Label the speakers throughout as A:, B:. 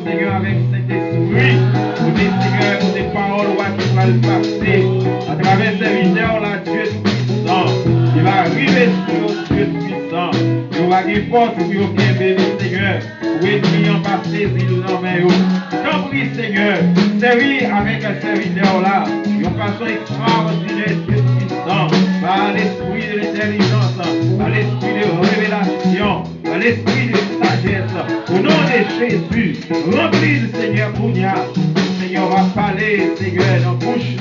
A: Seigneur, avec cet esprit. Pour dire, Seigneur, pour des paroles qui vont le passer à travers ces vidéos là, Dieu puissant. Il va arriver sur Dieu puissant. Il va avoir force pour bien béni, Seigneur. Pour ennemi en passer, si nous en mettons. T'en prie, Seigneur, servir avec ces vidéos là, d'une façon extraordinaire, Dieu puissant, par l'esprit de l'intelligence, par l'esprit de révélation, par l'esprit de sagesse. Au nom de Jésus, remplis le Seigneur Kounia. Seigneur va parler, Seigneur, dans bouche.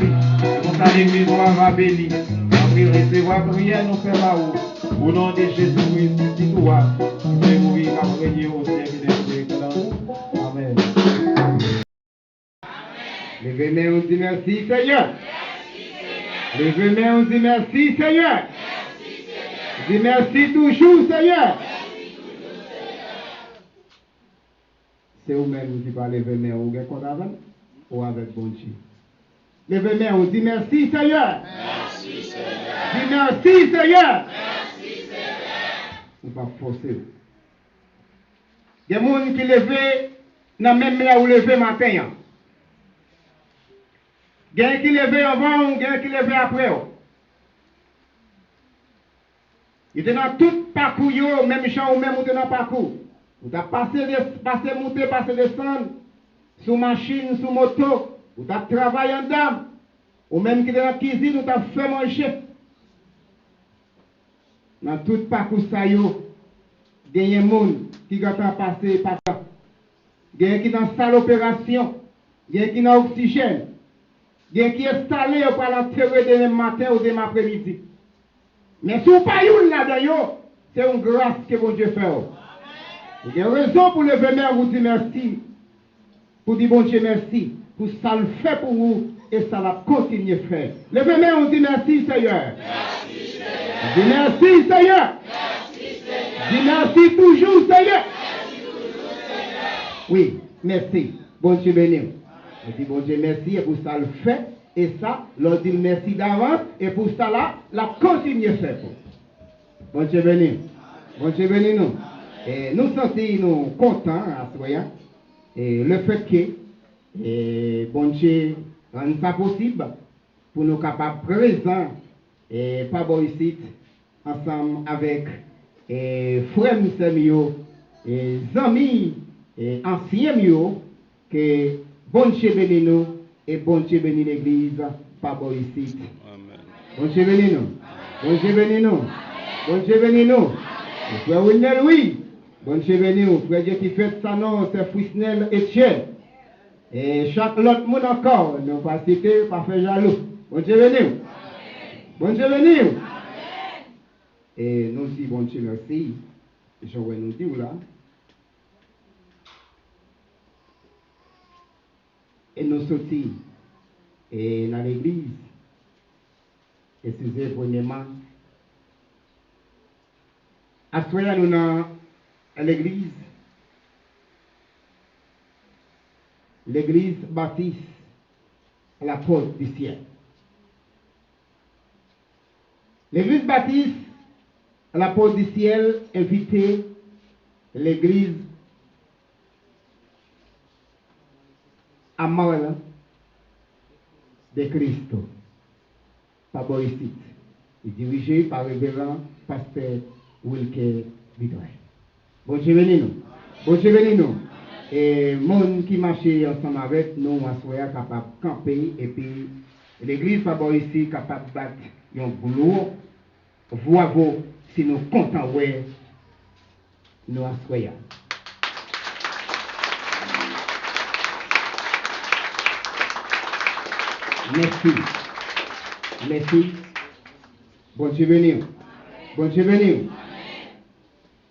A: Comme ça, l'église va bénir. Après recevoir prière, nous faisons là haut. Au nom de Jésus-Christ, si toi, nous pouvons mourir à régner au ciel et dans le Amen.
B: Levez-moi, on dit merci, Seigneur. Levez-moi, on dit merci, Seigneur. Dis merci toujours, Seigneur. C'est vous-même qui parlez lever-moi, ou bien contre avant, ou avec bon Dieu. Levez-moi, on dit merci, Seigneur.
C: Merci, Seigneur.
B: Dis merci, Seigneur.
C: Merci, Seigneur.
B: On va forcer. Il y a des gens qui lèvent dans la même manière où lever matin. Il y a qui lèvent avant, il y a qui lèvent après. Il est dans tout parcours, même champ ou même dans le parcours. Vous avez passé, monter, passé, descendre, sous machine, sous moto, vous avez travaillé en dame, ou même qui est dans la cuisine, vous avez fait manger. Dans tout parcours, ça y est, il y a des gens qui ont passé par là. Il y a qui dans la salle d'opération, il y a qui dans l'oxygène, il y a qui installé par l'enterrer demain matin ou demain après-midi. Mais si vous n'avez pas là-dedans, c'est une grâce que bon Dieu fait. Il y a raison pour lever main vous dire merci. Pour dire bon Dieu merci. Pour ça le fait pour vous et ça va continuer à faire. Levez main on dit merci Seigneur.
C: Merci, Seigneur.
B: Dis merci Seigneur.
C: Merci, Seigneur.
B: Dis merci toujours Seigneur.
C: Merci toujours, Seigneur.
B: Oui, merci. Bon Dieu béni. On dit bon Dieu merci et pour ça le fait. Et ça, l'on dit merci d'avance et pour ça là, la continue à faire. Bon Dieu béni. Bon Dieu béni nous. Et nous sentons nous contents à ce moment. Et le fait que bon Dieu rend ça possible pour nous capables présents et pas bon ici ensemble avec frères nous et amis et anciens mieux que bon Dieu béni nous et bon Dieu béni l'église pas bon ici.
D: Amen.
B: Bon Dieu béni nous. Bon Dieu béni nous. Bon Dieu béni nous. Frère Wilner, oui. Bon Dieu béni nous. Frère Dieu qui fait ça, non, c'est Fouisnel Etienne. Et chaque autre monde encore, nous pas citer, pas faire jaloux. Bon Dieu béni nous. Bon Dieu béni nous. Et nous disons bon Dieu merci. Je vais nous dire là. Et nous sortis et dans l'église. Excusez premièrement. À ce moment-là, nous sommes à l'église. L'église baptiste à la porte du ciel. L'église baptiste à la porte du ciel invitait l'église à mort de Christ. Par ici. Il est dirigé par le révérend pasteur Wilke Vidal. Bon Dieu béni nous. Bon Dieu béni nous. Et monde qui marchait ensemble avec nous, on soit capable de camper et puis l'église par ici capable de battre un boulot. Voyez-vous si nous comptons ouais nous assoyons. Merci. Merci. Bon Dieu béni. Bon Dieu béni.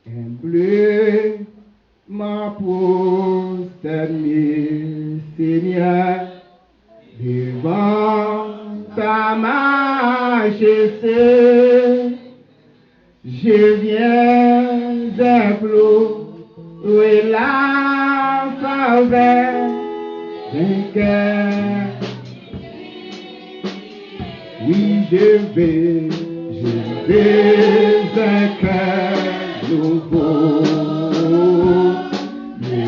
B: Bleu ma prosternée, Seigneur, devant ta majesté. Je viens implorer la faveur d'un cœur. Oui, je veux un cœur nouveau. Le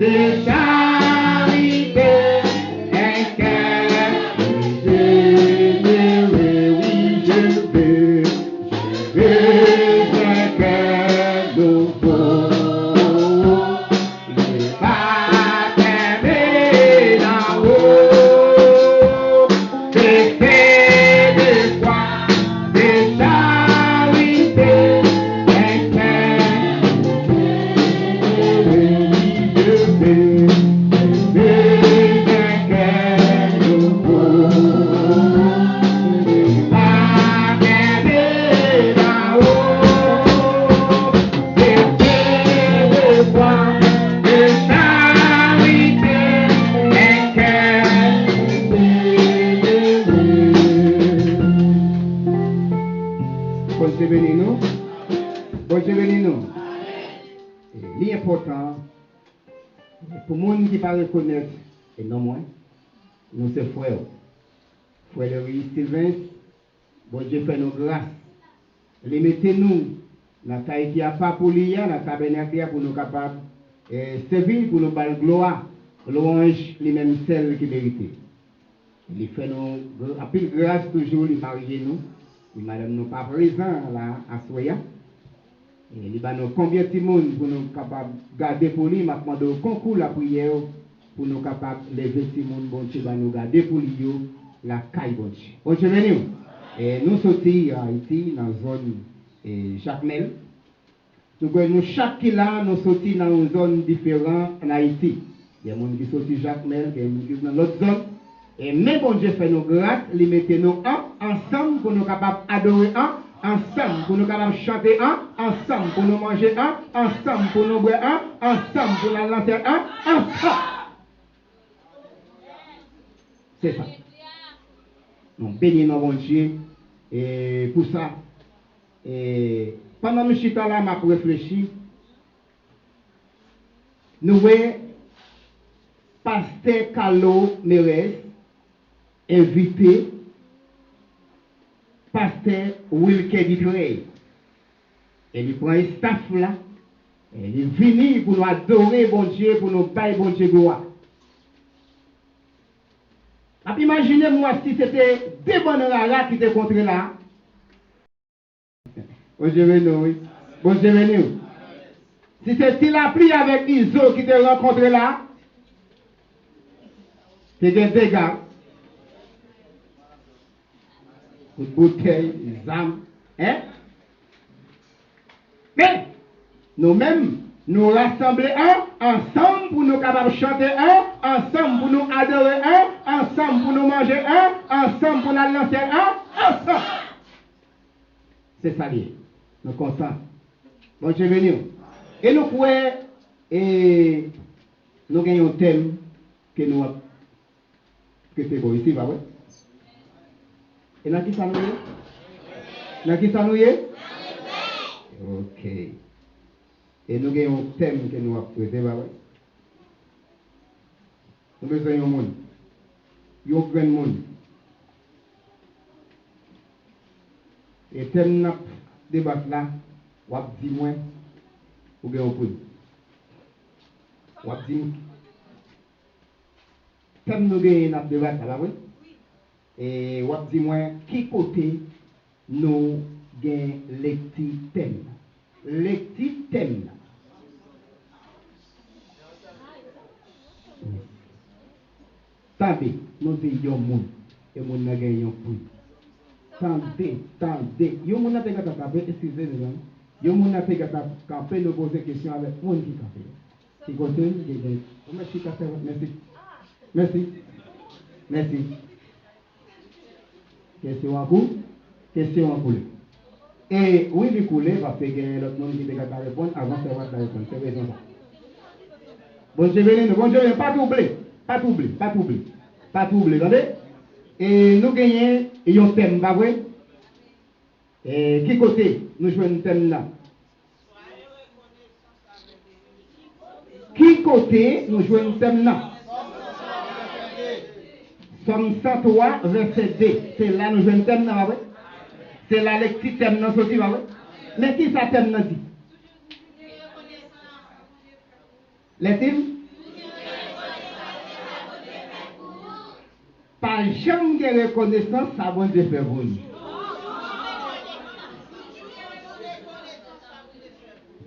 B: de charité, un cœur généreux, oui, je veux un cœur nouveau. Le baptême est là-haut, c'est fait de foi, de charité, un cœur généreux, oui, je veux un cœur nouveau. Le baptême est là-haut, c'est fait de foi, de charité, un cœur généreux. Bon Dieu bénis nous. Bon Dieu bénis nous. L'important, pour les gens qui ne pas reconnaître, et non moins, nous sommes frères. Frère Louis Sylvain, bon Dieu fait nos grâces. Les mettez-nous dans la taille qui a pas pour l'IA, dans la tabernacle pour nous capables de servir, pour nous faire gloire, louange, les mêmes celles qui méritent. Il fait nous, à pile grâce toujours, il marie nous. Et madame nous pas présent là à Soya. Et il va nous combien de monde pour nous capables de garder pour lui, m'a demandé au concours la prière pour nous capables de lever ce monde, bon Dieu, va nous garder pour lui, la caille, bon Dieu. Bon Dieu, venez. Et nous sortons à Haïti, dans la zone Jacmel. Nous, chaque qui là, nous sortons dans une zone différente en Haïti. Il y a des gens qui sortent Jacmel, il y a des gens qui sont dans l'autre zone. Et même bon Dieu fait nos grâces, les mettez nous ensemble pour nous capables d'adorer ensemble pour nous capables chanter ensemble pour nous manger ensemble pour nous boire ensemble pour nous lancer ensemble. C'est ça. Nous bénissons bon Dieu et pour ça. Et pendant que je suis là, je réfléchi. Nous voyons Pasteur Carlo Mérez invité Pasteur Wilke Dutrey. Et il prend un staff là. Et il est venu pour nous adorer bon Dieu, pour nous bailler bon Dieu gloire. Imaginez-moi si c'était des bonnes raras qui étaient contre là. Bon Dieu venu, oui. Bon Dieu venu. Si c'était la pluie avec Iso qui était rencontré là, c'est des dégâts. Une bouteille, des âmes. Hein? Mais, nous-mêmes, nous rassembler ensemble pour nous capables de chanter ensemble pour nous adorer ensemble pour nous manger ensemble pour nous lancer ensemble. C'est ça lié. Nous sommes contents. Bon Dieu venu. Et nous pouvons, et nous gagnons un thème que nous avons. Que c'est bon ici, va, ouais? Et dans qui ça nous est? Dans qui ça nous est? Ok. Et nous avons un thème que nous avons traité, va, ouais? Nous avons besoin d'un monde. Il y a un grand monde. Et le thème de débat là, on va dire moins, ou bien on peut. On va dire thème nous avons débat là, oui? Et on va dire moins, qui côté nous avons les petits thèmes? Les petits thèmes. Tandis, nous avons un monde, et nous avons un prix. Tandis, yo moun a te gata kape, excusez-moi, yo moun a te gata kape, nous poser question avec moun qui kape. Qui côté, merci kape, merci. Merci. Question en cours, question en cours. Et oui, du coup, va faire gagner l'autre monde qui te gata répondre avant de savoir ta réponse. C'est raison ça. Bon Dieu béni, bon Dieu béni, pas troubler, attendez? Et nous gagnons un thème, pas vrai? Et qui côté nous jouons un thème là? Qui côté nous jouons un thème là? Somme 103, verset 2. C'est là nous jouons un thème là, pas vrai? C'est là les petits thèmes là sortis, pas vrai? Mais qui ça thème là dit? Les thèmes? pas jamais reconnaissance, ça bon Dieu fait pour nous.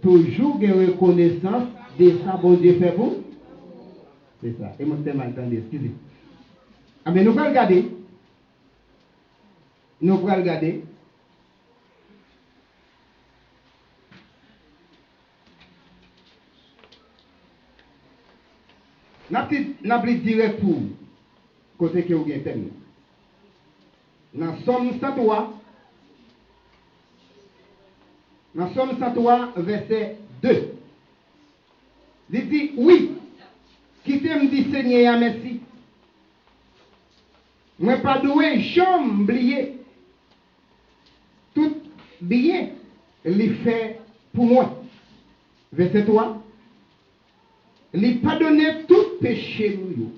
B: Toujours une reconnaissance de ça bon Dieu fait pour nous. C'est ça. Et moi, c'est mal entendu, excusez. Ah, mais nous pouvons regarder. Nous pouvons regarder. N'a plus direct pour côté que vous avez terminé. Dans Somme 103, verset 2. Il dit, oui, qui t'aime dit Seigneur, merci. Moi pas doué, jamais oublié. Tout bien, il fait pour moi. Verset 3. Il pardonne tout péché nous.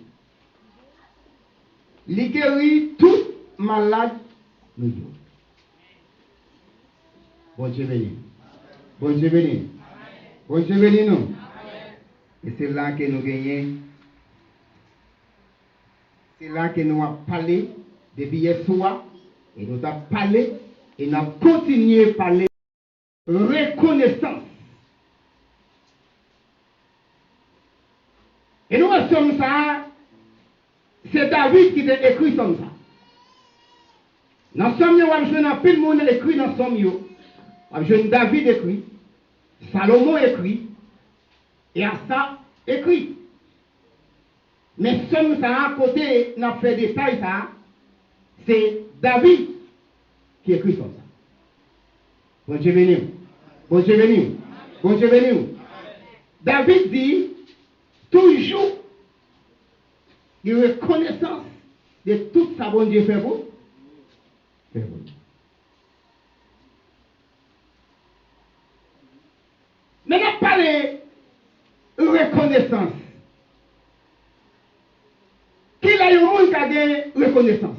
B: Il guérit tout malade nous. Bon Dieu béni. Bon Dieu béni. Bon Dieu béni nous. Et c'est là que nous gagnons. C'est là que nous avons parlé depuis hier soir. Et nous avons parlé et nous avons continué à parler reconnaissance. Et nous sommes ça, c'est David qui a écrit comme ça. Dans Somme, on a besoin de monde écrit dans Somme. On a besoin de David écrit, Salomon écrit, et Asa écrit. Mais Somme ça, à côté, on a fait des détails ça, c'est David qui écrit comme ça. Bon Dieu béni. Bon Dieu béni. Bon Dieu béni. David dit, toujours de reconnaissance de tout ça bon Dieu fait pour. Mais n'a pas de reconnaissance. Qui a eu monde qui a de reconnaissance?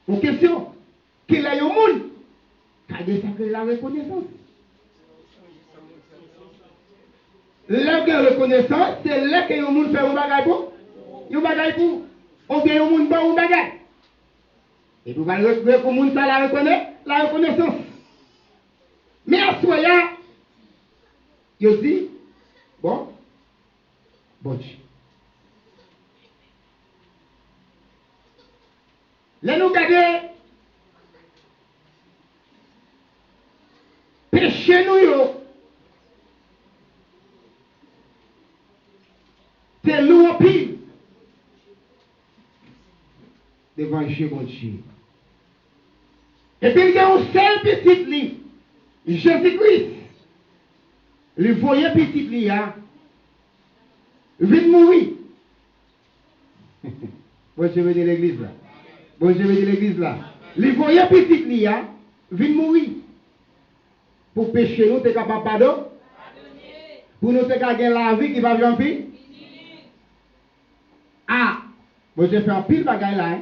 B: Une question. Qui a eu monde qui a de la reconnaissance? Là que reconnaissance, c'est là que les gens font un bagage pour. Un bagage pour. On vient au monde pour un bagage. Et pour que le monde la reconnaît, la reconnaissance. Mais à ce moment-là, il dit, bon Dieu. Là nous regardons, péché nous, c'est lourd pire devant Dieu, bon Dieu. Et puis il y a un seul petit lit, Jésus-Christ. Le voyait petit lit, il vient mourir. Bon Dieu veut dire l'église là. Bon Dieu veut dire l'église là. Le voyait petit lit, vient mourir. Pour pécher nous, tu es capable de pardonner. Pour nous, tu es capable de la vie qui va bien pire. Ah, bon, j'ai fait un pile bagaille là.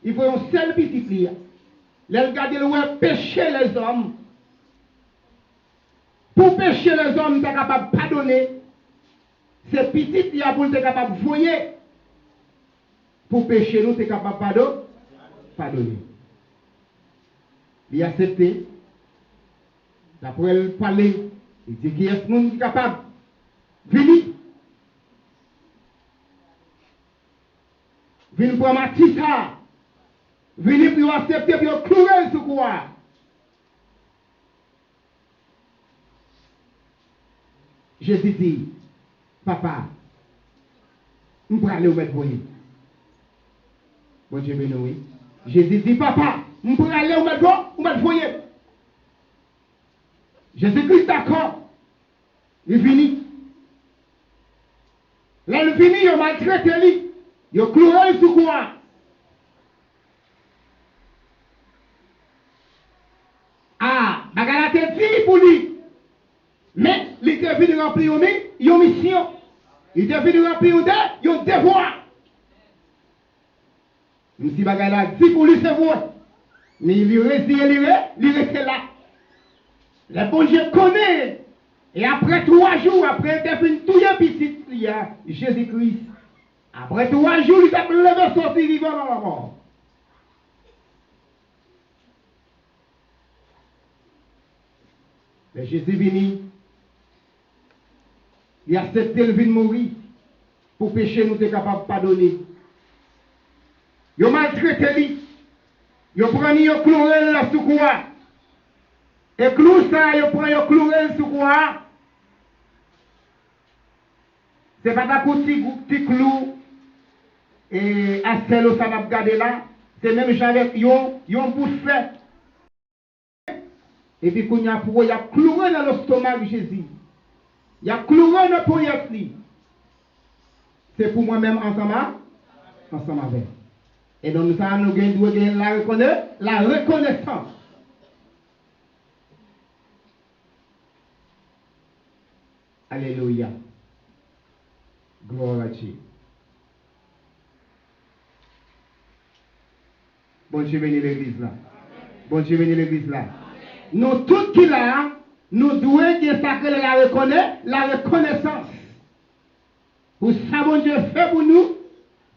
B: Il faut un seul petit lit. Les regarder le pécher les hommes. Pour pécher les hommes, tu es capable de pardonner. C'est petit lit pour être capable de voyer. Pour pécher nous, tu es capable de pardonner. Il a accepté. D'après le parler, il dit qu'il y a ce monde qui est capable. Venez. Venez pour ma tissa. Venez pour accepter pour clouer sur quoi. Jésus dit, papa, je vais aller au mettre pour lui. Bon Dieu béni, oui. Jésus dit, papa, je vais aller au mettre pour lui. Jésus-Christ d'accord. Il finit. Là, il finit, il maltraite lui. Il cloué sur quoi? Ah, bagala te dit pour lui. Mais, il était venu remplir une mission. Il était venu remplir un devoir. Même si bagala dit pour lui, c'est vrai. Mais il reste là. Le bon Dieu connaît. Et après 3 jours, après être fini tout le petit, il y a Jésus-Christ Après 3 jours, il s'est levé sorti vivant dans la mort. Mais Jésus est venu. Il a accepté le de mourir. Pour pécher, nous sommes capables de pardonner. Il a maltraité lui. Il a pris un cloué sous quoi. Et clou ça, il a pris un cloué sous quoi. C'est pas ta petit clou. Et à celle ça n'a pas gardé là. C'est même j'avais yon pour faire. Et puis, quand il y a cloué dans l'estomac de Jésus. Il y a cloué dans le poignard. C'est pour moi-même ensemble avec. Et donc, ça, nous devons la reconnaissance. Alléluia. Gloire à Dieu. Bon Dieu béni l'église là. Bon Dieu béni l'église là. Nous tous qui là, nous devons sacrer la reconnaissance. Pour ça, bon Dieu fait pour nous,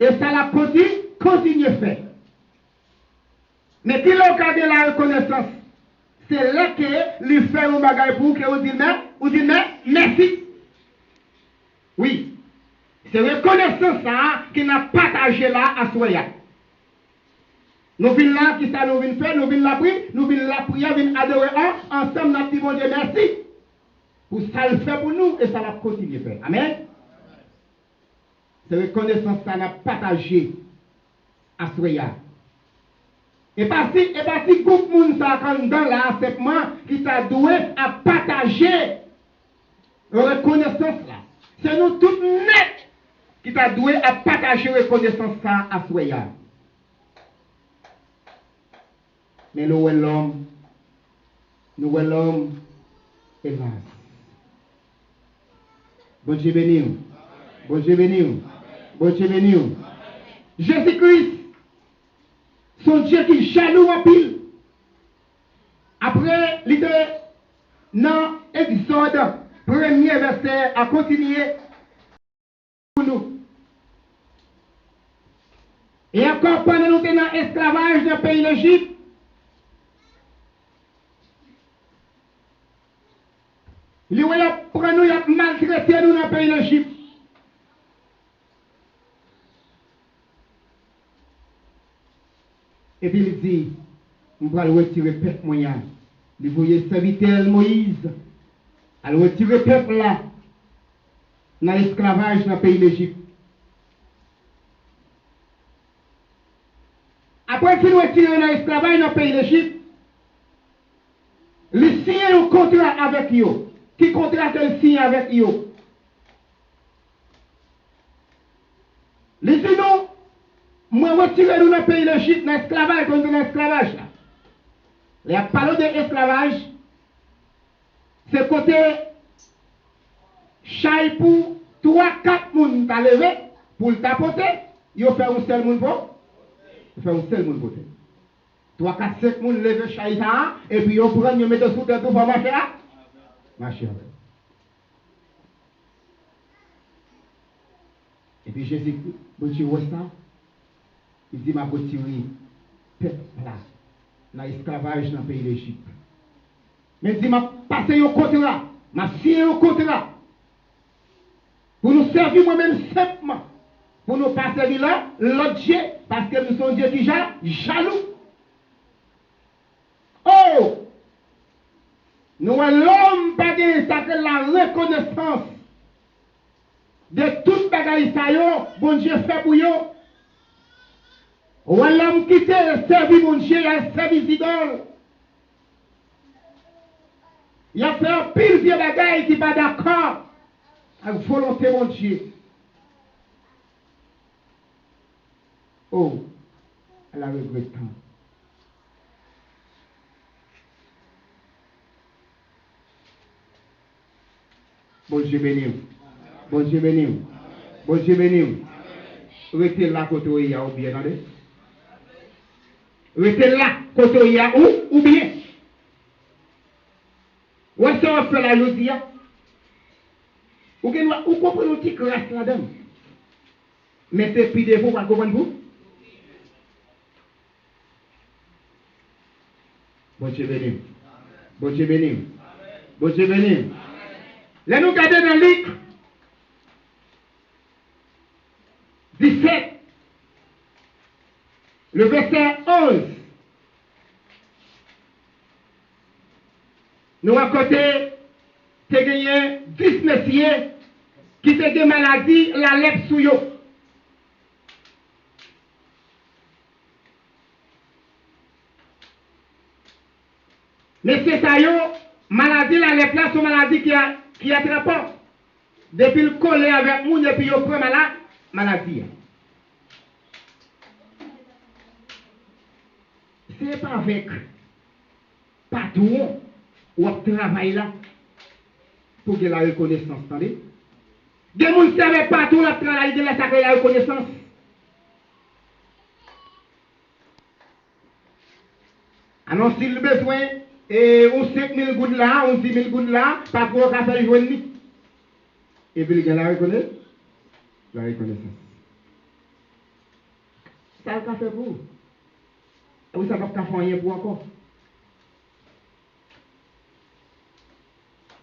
B: et ça la continue faire. Mais qui l'a gardé la reconnaissance, c'est là que lui fait un bagage pour que vous dites merci. Oui. C'est reconnaissance ça qui n'a partagé là à Soya. Nous venons là, qui ça nous venons faire, nous venons la prier, nous venons la prier, nous venons adorer ensemble, nous disons bon Dieu merci. Pour ça le fait pour nous et ça va continuer à faire. Amen. C'est reconnaissance ça n'a partagé à Soya. Et pas si groupe moun ça quand dans là, c'est moi qui t'a doué à partager la reconnaissance là. C'est nous tous net qui t'a doué à partager la reconnaissance ça à Soya. Mais nous l'homme, hélas. Bon Dieu béni. Bon Dieu béni. Bon Dieu béni. Jésus-Christ, son Dieu qui jaloux en pile. Après, il était dans Exode, premier verset, à continuer pour nous. Et encore pendant nous étions dans l'esclavage dans le pays d'Égypte, il a maltraité nous dans le pays d'Égypte. Et puis il dit, on va le retirer le peuple moyen. Il voyait serviteur Moïse, à le retirer le peuple là, dans l'esclavage dans le pays d'Égypte. Après qu'il retire dans l'esclavage dans le pays d'Égypte, il signe un contrat avec eux. Qui contrat qu'il signe avec eux? Il dit non, moi retirer nous dans le pays d'Égypte, dans l'esclavage, dans l'esclavage là. Il y a parlé de l'esclavage, c'est côté chaille pour 3-4 personnes t'a levé pour le tapoter, il fait un seul monde pour. Il fait un seul monde pour. 3, 4, 5 personnes levé chaille ça, et puis ils prennent, ils mettent sous terre pour marcher là. Marcher avec. Et puis Jésus, bon Dieu, ça, il dit, ma retiré peuple là, dans l'esclavage dans le pays d'Égypte. Mais il dit, m'a passé un contrat, m'a signé un contrat, pour nous servir moi-même simplement, pour nous pas servir là, l'autre Dieu, parce que nous sommes Dieu qui jaloux. Oh! Nous, l'homme, pas de ça que la reconnaissance de toute bagaille ça yo, bon Dieu fait pour yo. Ou l'homme qui te servi mon Dieu, il a servi idole. Il a fait un pile vieux bagaille qui pas d'accord avec volonté mon Dieu. Oh, elle a regretté. Bon Dieu béni. Bon Dieu béni. Bon Dieu béni. Restez là côté où il y a ou bien, attendez. Restez là côté où il y a ou bien. Où est-ce qu'on fait la jodia? Ou comprenez une petite grâce là-dedans? Mais c'est plus défaut, vous comprenez vous? Bon Dieu béni. Bon Dieu béni. Bon Dieu béni. Là, nous regardons dans Luc 17, le verset 11. Nous à côté, tu as gagné 10 messieurs qui te des maladies, la lèpre sous eux. Mais c'est ça, maladie, la lèpre là, c'est une maladie qui attrape. Depuis le collé avec nous, depuis le prend maladie. C'est pas avec patron ou travail là pour que la reconnaissance, attendez. Des gens qui savent patron la travail, de la reconnaissance. Alors, s'il a besoin, on 5 000 gouttes là, on 10 000 gouttes là, pas pour qu'on fasse jouer ni. Et puis, il y a la reconnaissance. La reconnaissance. Ça, le fait pour vous. Vous savez pas faire rien pour encore.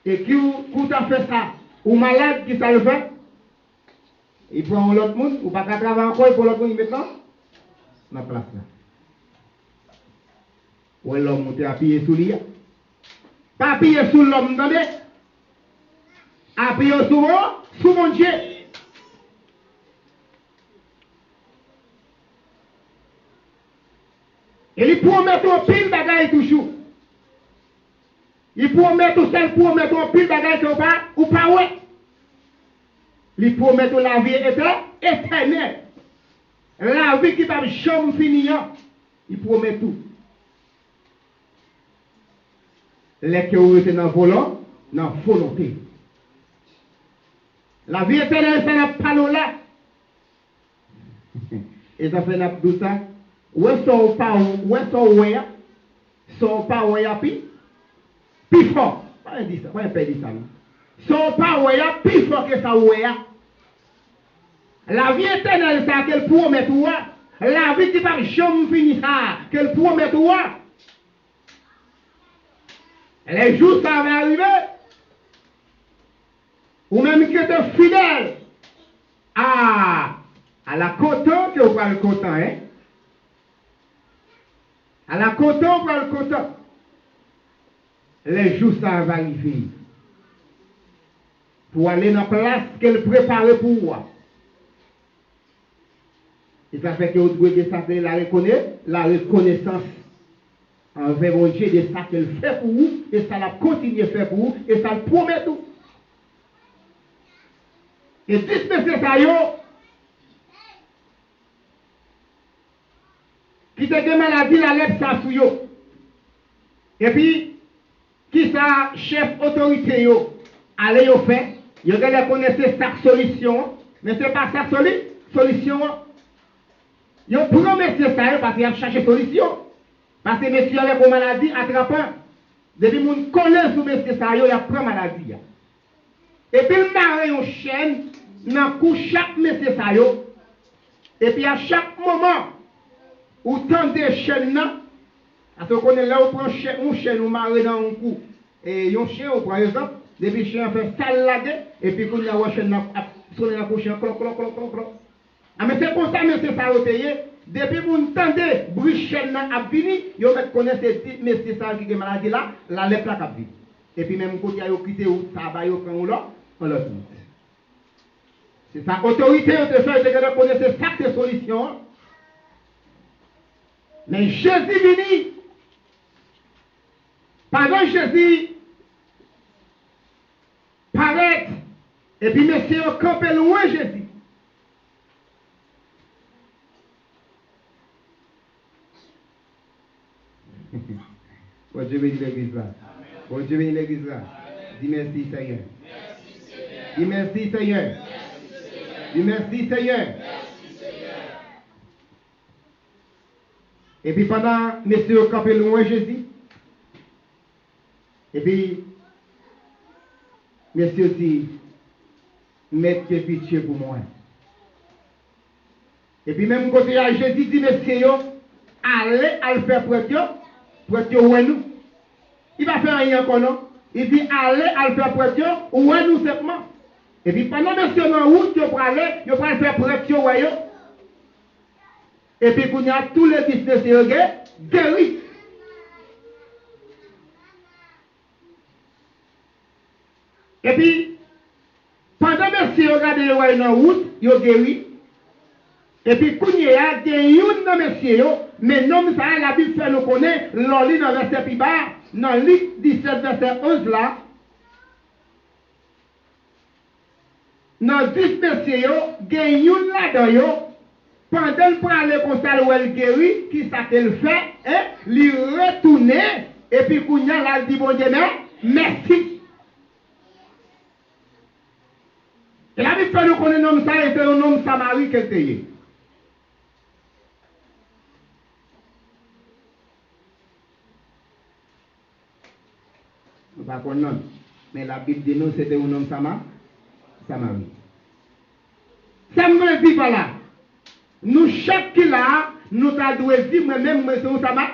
B: Et qui a fait ça, ou malade qui ça le fait, il prend l'autre monde, ou pas qu'à travailler encore, il prend l'autre monde maintenant, dans la place là. Ou l'homme monte à pied sous lui. Pas pied sous l'homme, attendez. À pied sous mon Dieu. Et il promet au pile bagaille toujours. Il promet au seul promet au pile bagaille ou pas ouais. Il promet la vie éternelle. La vie qui va jamais finir. Il promet tout. Les que vous êtes dans volant, dans volonté. La vie éternelle, ça n'a pas là. Et ça fait n'a pas ça. Où est-ce qu'on pas plus fort. Pas dit ça, pas dit ça. Son pas plus fort que ça La vie éternelle, ça qu'elle promet toi. La vie qui va jamais finir ça, qu'elle promet toi. Les jours ça va arriver. Ou même que tu es fidèle à la coton que vous parlez le coton, hein? À la coton, pour le coton. Les jours ça va arriver. Pour aller dans la place qu'elle prépare pour vous. Et ça fait que vous devez s'appeler la reconnaissance envers mon Dieu de ça qu'elle fait pour vous, et ça la continue à faire pour vous, et ça le promet tout. Et dispenser ça qui te des maladies, la lèvre ça sous yo. Et puis, qui ça, chef autorité yo, allez yo fait, yo allez connaître sa solution, mais ce n'est pas sa solution. Yo promet ça parce qu'il a cherché solution. Parce que monsieur avec une maladie attrapant, depuis mon connaît sous monsieur ça, il a pris maladie. Et puis il m'a une chaîne dans cou chaque monsieur ça yo. Et puis à chaque moment où tant de chaînes là, parce qu'on est là, on prend une chaîne, on marre dans un cou. Et un chien, on prend exemple, depuis le chien fait salade, et puis quand il y a une chaîne, on a un chien, cloc. Ah, mais c'est pour ça, monsieur ça a payé. Depuis que vous entendez, bruit chaîne a fini, vous connaissez ces messieurs qui ont maladie là, la lèpre là a fini. Et puis même quand vous avez quitté ou tabac, vous prenez là, on le fait. C'est sa autorité, vous de connaître chaque solution. Mais Jésus venu, pendant Jésus paraît, et puis messieurs campé loin Jésus. Bon Dieu bénit l'église là. Bon Dieu bénit l'église là. Dis merci Seigneur. Dis merci Seigneur. Dis merci Seigneur. Et puis pendant messieurs campé loin Jésus. Et puis messieurs dit, mettez pitié pour moi. Et puis même côté à Jésus dit, messieurs, allez à le faire prêtre, ouais nous. Il va faire rien encore non. Il dit, allez à le faire prêtre, ouais nous simplement. Et puis pendant monsieur dans route, il va aller faire prêtre, ouais. Et puis, quand il y a tous les business guéris. Et puis, pendant que monsieur regarde le roi dans la route, il guérit. Et puis, quand il y a un monsieur, mais non, ça, la Bible fait nous connaître, l'on lit dans le verset plus bas, dans Luc 17, verset 11 là. Dans 10 messieurs, il y a un là-dedans. Pendant le parler comme ça, le guéri, qui ça qu'elle fait, hein, lui retourner, et puis Kounia là, dit bon Dieu, merci. Et la Bible fait nous connaître un homme ça, et c'est un homme Samari qu'elle était. Nous ne pas connaître, mais la Bible dit nous, c'était un homme Samari. Ça me dit pas là. Nous, chaque là, nous avons dit, moi-même, moi, c'est ça va.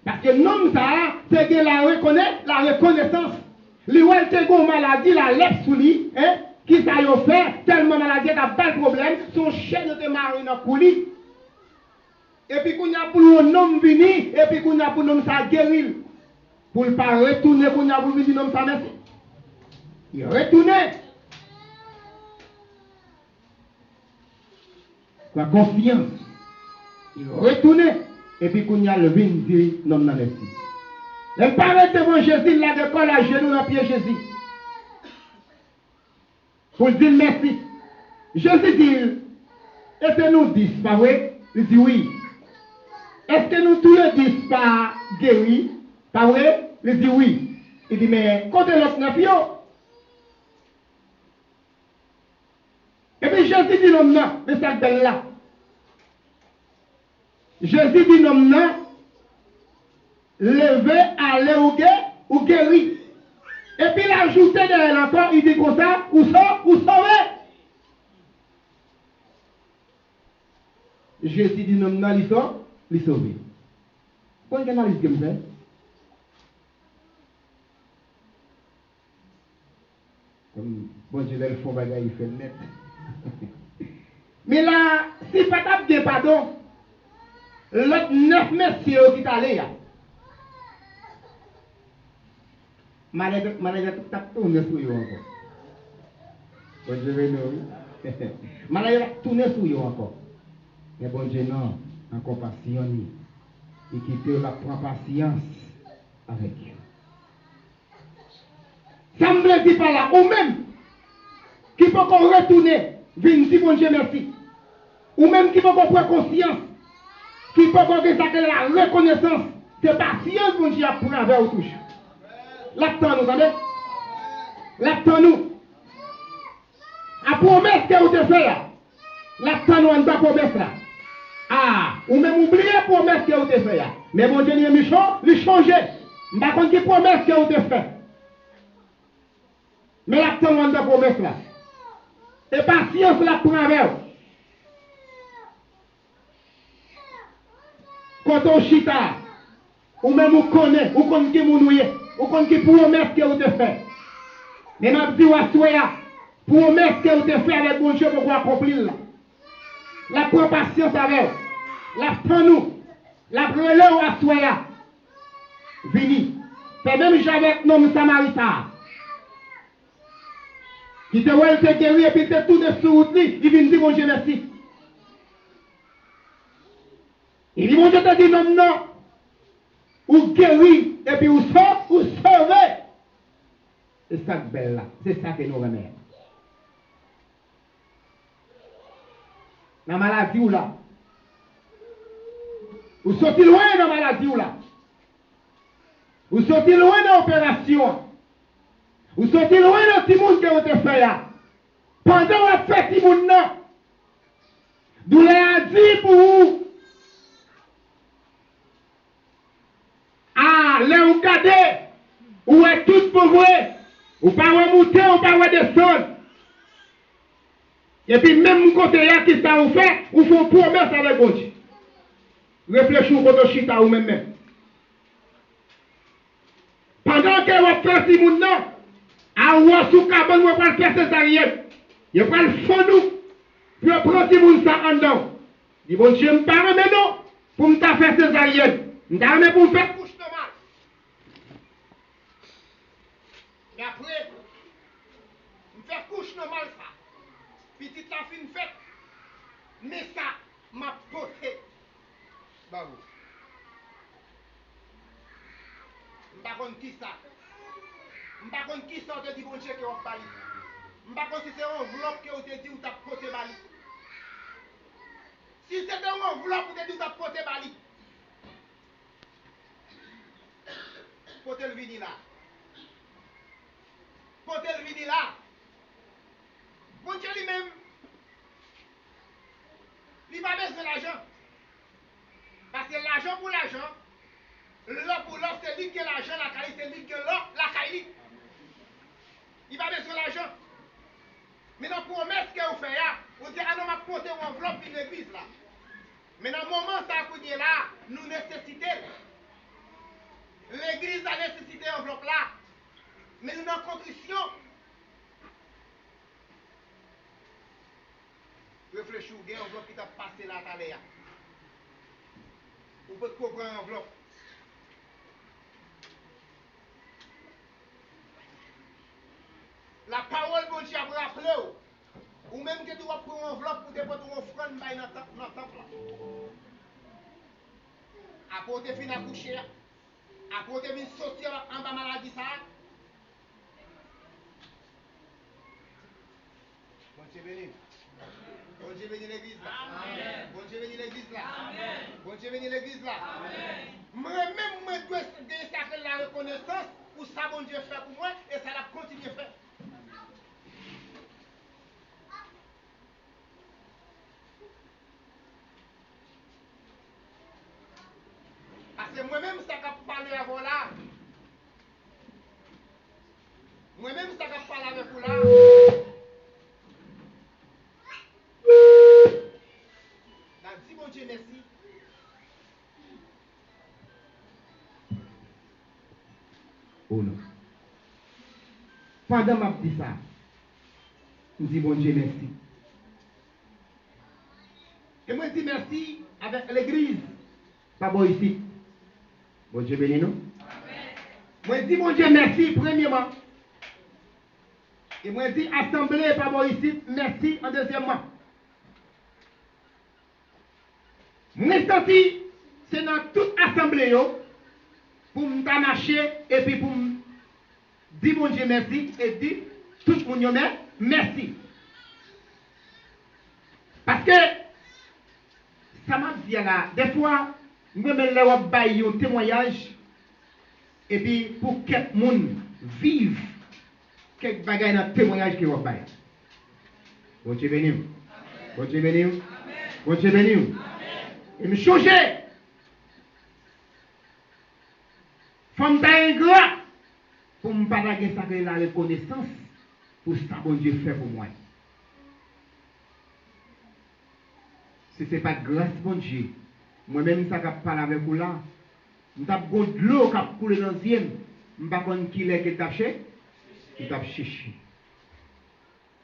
B: Parce que l'homme, ça, c'est que la reconnaissance. L'ouel, c'est une maladie, la lèpre sous lui, hein, qui ça y a fait, tellement maladie, qui a pas de problème, son chien de marine dans le coulis. Et puis, qu'on a pour un homme venu, et puis qu'on a pour un homme ça guérir. Pour ne pas retourner, qu'on a pour venir un homme ça merci. Il retournait. La confiance. Il retournait. Et puis, quand il y a le vin, il dit non, non, merci. Il paraît devant Jésus, là, de coller à genoux dans le pied Jésus. Pour dire merci. Jésus dit, est-ce que nous disons pas vrai? Il dit oui. Est-ce que nous tous les disons pas guéris? Pas vrai? Il dit oui. Il dit, mais quand l'autre neuf, et puis Jésus dit non, non, mais c'est belle là. Jésus dit non, non, levez, allez ou guéri. Et puis il a ajouté derrière encore, il dit comme ça, ou sauvez. Jésus dit non, non, il sauve. Pourquoi il analyse comme ça? Comme bon Dieu, le fond bagaille, il fait net. Mais là, si pas de pardon, l'autre 9 messieurs qui est allé, malgré tout ça tourné sur eux encore. Bon Dieu, non. Malgré tout tourné sur eux encore. Mais bon Dieu, non, en compassion, et qui peut la prendre patience avec eux. Ça me le dit pas là, ou même, qui peut qu'on retourne, viens dire bon Dieu merci. Ou même qui peut qu'on prenne conscience, qui peut qu'on ait la reconnaissance, c'est patience bon Dieu pour avec ou touche. L'attend nous, savez? L'attend nous. La promesse que vous te fait là, l'attend nous en bas promesse là. Ah, ou même oublier la promesse que vous te fait là. Mais bon Dieu, il change. Par contre, qui promesse que vous te fait? Mais l'attend nous en bas promesse là. Et patience la prend avec. Quand on chita, ou même on connaît qui mounouye, ou connaît qui promesse que vous te fait. Mais m'a dit à soya, promesse que vous te fait avec bon Dieu pour accomplir. La prend patience avec. La prend nous. La relève à soya. Vini. C'est même j'avais un homme samaritain. Qui te voit te guérir et puis te tout de sous lui, il vient dire bon Dieu merci. Il dit bon Dieu te dit non, non. Ou guérir et puis ou sauver. C'est ça que belle là. C'est ça que nous remet. La maladie ou là. Ou sorti loin de la maladie ou là. Ou sorti loin de l'opération. Ou sorti loin de ce monde que vous avez fait là. Pendant que vous faites ce monde là. D'où a dit pour vous. Ah, là vous regardez. Où est tout pour vous. Ou pas remonter, ou pas redescendre. Et puis même côté là, qui ça vous fait, ou faut promesse avec bon Dieu. Réfléchissez au côté chita ou même. Pendant que vous faites si moun nan, à ou sous cabane, vous allez faire césarienne. Vous allez faire nous, puis vous prenez si moun ça en dedans. Dit bon Dieu, je ne parle pas non, pour me faire césarienne. Je ne pour me faire couche normale. Mais après, je me fais couche normale ça. Petite la fin fait. Mais ça m'a porté. Bravo. Je ne sais pas qui ça. Je ne sais pas qui ça te dit bon Dieu que vous parlez. Je ne sais pas si c'est une enveloppe que vous te dit ou tu as porté Bali. Si c'est une enveloppe que vous te dit ou tu as porté Bali. Portez le vini là. Portez le vini là. Bon Dieu lui-même, il va baisser l'argent. Parce que l'argent pour l'argent, l'or pour l'or, c'est lui qui a l'argent, la caille, c'est lui qui a l'or, la caille. Il va baisser l'argent. Mais dans la promesse que vous faites, vous dites, ah non, ma porté une enveloppe d'une église là. Mais dans le moment ça vous dit là, nous nécessitons. L'église a nécessité une enveloppe là. Mais nous avons contrition. Réfléchis, il y a une enveloppe qui t'a passé là, t'as l'air. Vous pouvez comprendre une enveloppe. La parole de Dieu a rappelé, ou même que tu vas prendre une enveloppe pour te prendre une offrande dans le temple. Après, tu finis à coucher. Après, tu viens sortir en bas maladie. Bon Dieu béni. Bon Dieu béni l'église là. Amen. Bon Dieu béni l'église là. Amen. Bon Dieu béni l'église là. Amen. Moi-même, je dois gagner la reconnaissance pour ça bon Dieu fait pour moi et ça va continuer à faire. Parce que moi-même, ça va parler avant là. Moi-même, ça va parler avec vous là. Dis bon Dieu merci. Oh non. Pendant m'a dit ça, je dis bon Dieu merci. Et moi je dis merci avec l'église. Pas bon ici. Bon Dieu béni nous. Moi je dis bon Dieu merci premièrement. Et moi je dis assemblée pas bon ici. Merci en deuxièmement. Moi senti c'est dans toute assemblée pour me marcher et puis pour me dire bon Dieu merci et dire tout le monde merci. Parce que ça m'a dit là, des fois, nous me bailler un témoignage et puis pour que le monde vive quelques bagages dans le témoignage que vous bailler. Bon Dieu béni. Bon Dieu béni. Bon Dieu béni. Et me changer. Femme d'ingrat pour me partager ça que la reconnaissance pour ça bon Dieu fait pour moi. Si ce n'est pas grâce bon Dieu, moi-même ça qui parle avec vous là, je tape de l'eau qui a coulé dans le ciel, je ne sais pas qui est qui t'a cherché, qui t'a cherché.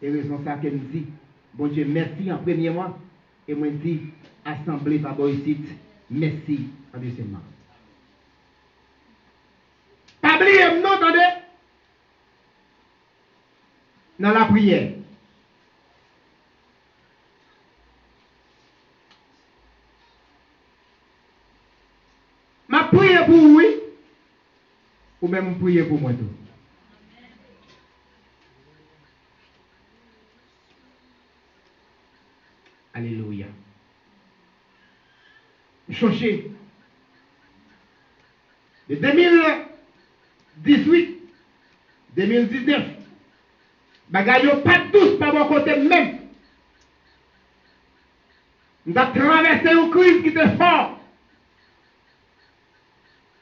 B: Et raison ça qu'elle me dit, bon Dieu merci en premier mois, et moi je dis, assemblée par ici, merci en deuxième mois. Pas oublier, non, attendez, dans la prière. Ma prière pour oui, ou même prier pour moi tout. Alléluia. Changer. De 2018, 2019, bagaille pas tous par mon côté même. Nous avons traversé une crise qui était forte.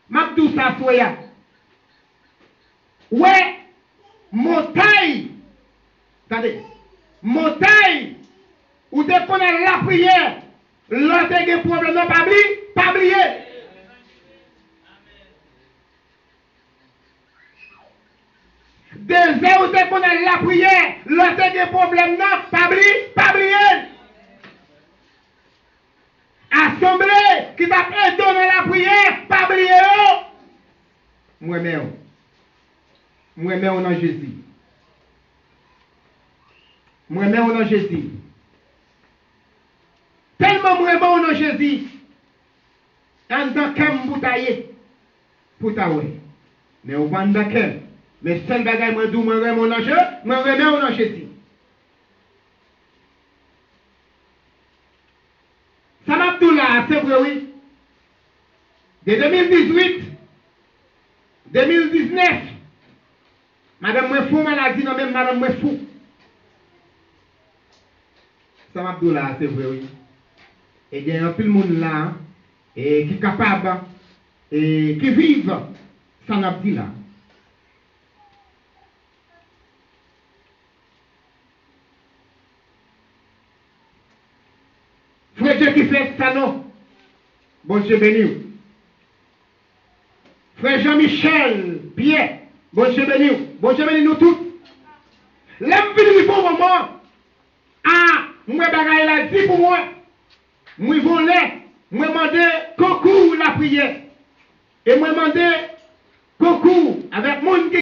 B: M'a tout ça soya. Ouais, montagne, attendez, montagne, où tu connais la prière, là tu as des problèmes, non, pas oublier. Désert où tu connais la prière, là tu as des problèmes, non, pas oublier. Assemblée qui t'a aidé dans la prière, pas oublier. Moi-même au nom de Jésus. Moi-même au nom de Jésus. Tellement moi-même au nom de Jésus. En tant qu'un boutaillé. Pour ta ouais. Mais au ban d'accord. Mais seul bagage moi d'où moi-même au nom de Jésus. Moi-même au nom de Jésus. Ça m'a tout là, c'est vrai, oui. De 2018, 2019, madame moi fou maladie, non même madame moi fou. Ça m'a tout là, c'est vrai, oui. Et il y a un peu de monde là, et qui est capable, et qui vive, ça m'a dit là. Frère Dieu qui fait ça, non? Bon Dieu béni. Frère Jean-Michel, Pierre, bon Dieu béni. Bon Dieu béni nous tous. L'homme venu pour moment. Ah, moi bagaille la dit pour moi. Moi volé, moi demandé concours la prière. Et moi demandé concours avec monde qui.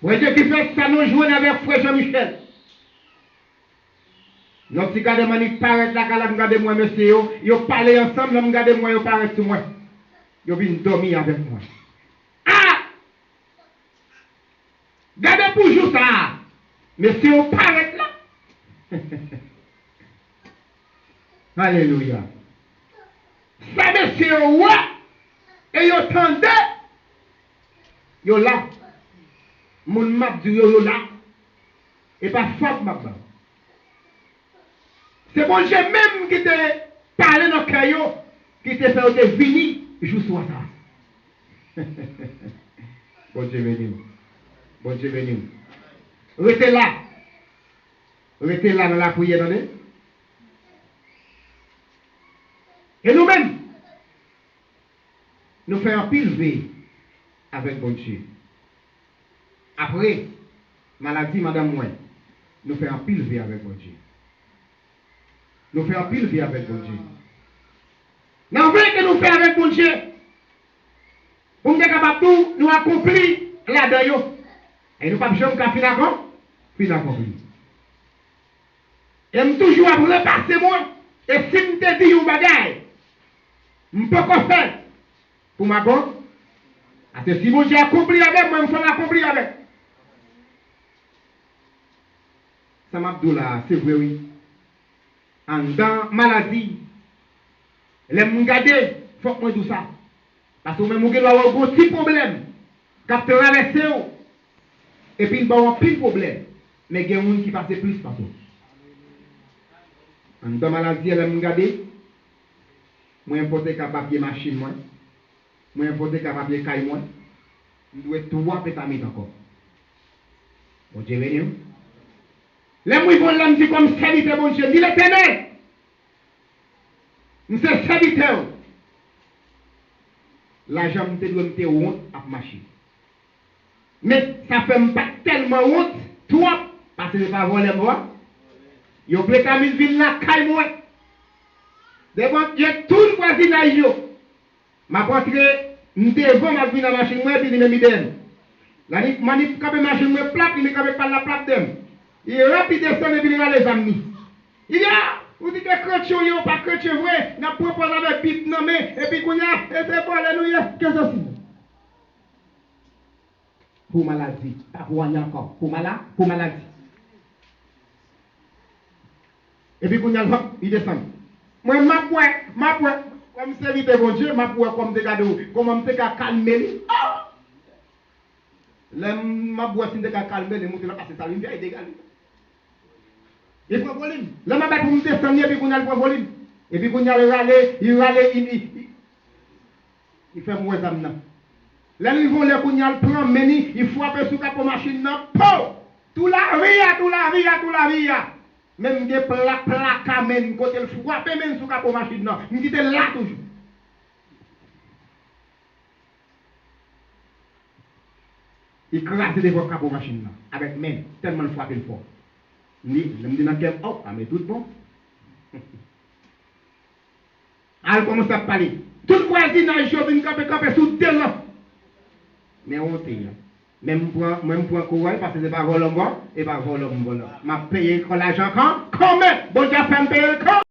B: Frère Dieu qui fait ça, nous jouons avec frère Jean-Michel. Nous si gardez moi ni paraître la cala regarder moi monsieur yo parler ensemble me regarder moi yo paraître sur moi. Yo vinn dormir avec moi. Ah! Gardez pour jour ça. Monsieur yo paraître là. Alléluia. Ça monsieur ouais et yo tendez yo là. Mon m'a dit yo là. Et pas faute m'a. C'est bon Dieu même qui te parlé dans le caillou, qui te fait venir, joue soit ça. Bon Dieu béni. Bon Dieu béni. Restez là. Restez là dans la prière, attendez. Et nous-mêmes, nous faisons un pile V avec bon Dieu. Après, maladie, madame moi, nous faisons un pile V avec bon Dieu. Nous faisons pile vie avec mon Dieu. Nous voulons que nous faisons avec mon Dieu. Pour nous être capables de nous accomplir là-dedans. Et nous ne pouvons pas finir accompli. Et nous toujours après passer moi. Et si nous te dis un bagage, je ne peux pas faire pour ma bonne. Parce que si mon Dieu accompli avec moi, je vais accomplir avec. Ça m'a dit là, c'est vrai, oui. En dans maladie, les m'garder, faut que moi tout ça. Parce que même moi avoir un petit problème, quand tu traverses et puis il y a un petit problème, mais il y a des gens qui passent plus par ça. En dans maladie, les m'garder, moi importer qu'un papier machine moi importer qu'un papier caille moi, il doit 3 pétamines encore. Bon Dieu béni. Les mouilles vont là, me dit comme serviteur, bon Dieu, dis l'Éternel. Je suis serviteur. L'argent me doit me faire honte à marcher. Mais ça fait pas tellement honte, toi, parce que je ne vais pas voler moi. Il y a des camis qui viennent là, caille moi. Devant, il y a tout le voisinage. Ma portrait, je devant ma vie dans la machine, moi, puis je me mets dedans. La nuit, je vais machine, je plaque, je ne vais pas la plaque dedans. Il est rapide descend et puis il va les amis. Il y a, vous dites que chrétien, il n'y a pas chrétien vrai, n'a proposé avec Bible nommé, et puis qu'on a, et c'est pour alléluia, qu'est-ce que c'est? Pour maladie, pas pour rien encore, pour maladie. Et puis qu'on a le hop, il descend. Moi, ma point, comme serviteur bon Dieu, ma point comme des cadeaux, comment me faire calmer. Là, ma boîte, si je calmer, les moutons, parce que ça lui vient et dégager. Il prend volume. Là, ma bête pour me descendre, et puis qu'on a le point volume. Et puis qu'on a le râler, il fait moins ça maintenant. Là, ils vont les cougnal prendre, meni, il faut appeler sous capot machine, non, po! Tout la vie. Même des plaques à men, côté le frappe, même sous capot machine, non. Il dit là toujours. Il crasse des fois capot machine, non. Avec men, tellement le frappe fort. Il me dit dans quel oh, mais tout bon. Elle commence à parler. Tout le voisinage, je viens camper sous le terrain. Mais on t'y même pour courir, parce que c'est pas volant, et pas volant. M'a payé l'argent quand? Comment? Bon, j'ai fait me payer quand?